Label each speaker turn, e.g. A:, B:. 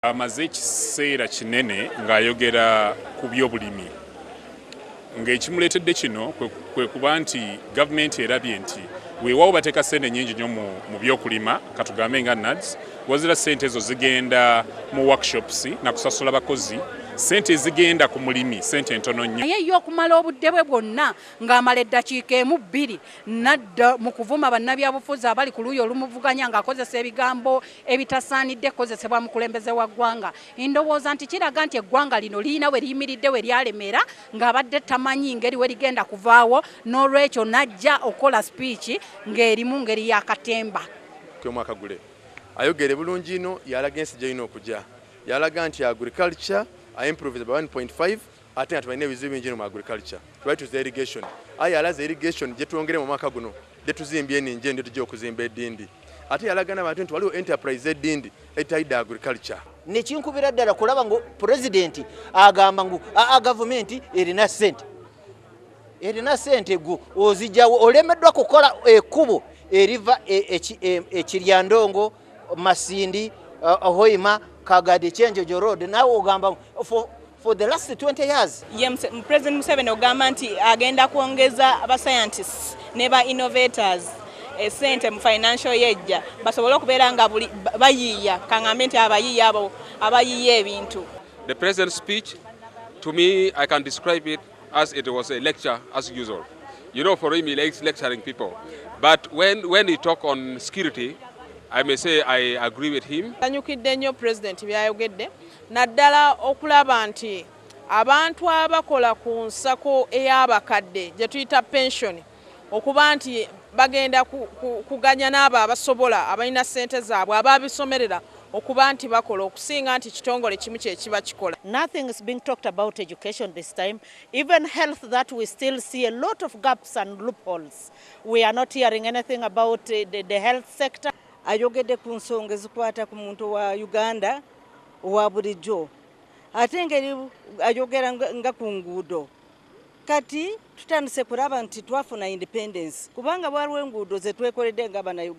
A: Amaze ekiseera kinene ng'ayogera ku by'obulimi. Ng'ekimuleetedde kino kwe kuba nti gavumenti erabye nti weewaawo bateeka ssente nnyingi nnyo mu by'okulima katugambe nga NADS, wazira ssente ezo zigenda mu workshops na kusasula bakozi, ssente ezigenda ku mulimi ssente ntono nnyo.
B: Naye ye okumala obudde bwe bwonna ng'amala eddakiika emu bbiri nadda mu kuvuma bannabyabufuzi abali ku luuyi olumuvuganya ng'akozesa ebigambo ebitasaanidde kukozesebwa mu kulembeze wa ggwanga. Ndowooza nti kiraga nti eggwanga lino lirina we liyimiridde we lyalemera ng'abadde tamanyi ngeri we ligenda kuvaawo, n'olwekyo najja okukola speech ng'erimu ngeri y'akatemba.
C: Omwaka gule ayogere bulungi ino yalaga ensi gy'erina okujja. Yalaga nti agriculture improve by 1.5 ate nga tubalina ebizibu bingi mu agriculture. Twayituza irrigation. Yalaza irrigation gye twongere mu mwaka guno gye tuzimbye eninje ndio tujja okuzimba eddindi. Ate yalaga n'abantu nti waliwo enterprise eddindi etayidde agriculture.
D: Nekinkubira ddala kulaba ngu president agamba ngu gavumenti erina ssente. Erina ssente gu ozijjawo olemeddwa kukola ekkubo eriva ekiryandongo Masindi Hoima Kagadi Chenjojo Road. Nawe ogamba for the last 20 years.
E: President Museveni ogamba nti agenda kuongeza aba scientists ne ba innovators esente mu financial yejja basobole okubeera nga buli bayiiya kangambe nti abayiiya abo abayiiya ebintu.
F: The president's speech, to me, I can describe it as it was a lecture as usual. You know, for him, he likes lecturing people. But when he talk on security, I may say I agree with him.
G: Anyukidde nnyo president byayogedde naddala okulaba nti abantu abakola ku nsako ey'abakadde gye tuyita pension okuba nti bagenda kuganya n'abo abasobola abalina ssente zaabwe ababisomerera okuba nti bakola okusinga nti kitongole kimu kye kiba kikola.
H: Nothing is being talked about education this time. Even health, that we still see a lot of gaps and loopholes. We are not hearing anything about the health sector.
I: Ayogedde ku nsonga ezikwata ku muntu wa Uganda owa bulijjo. Ate engeri ayogera nga ku nguudo. Kati tutandise kulaba nti twafuna independence kubanga waliwo enguudo ze twekoledde nga bana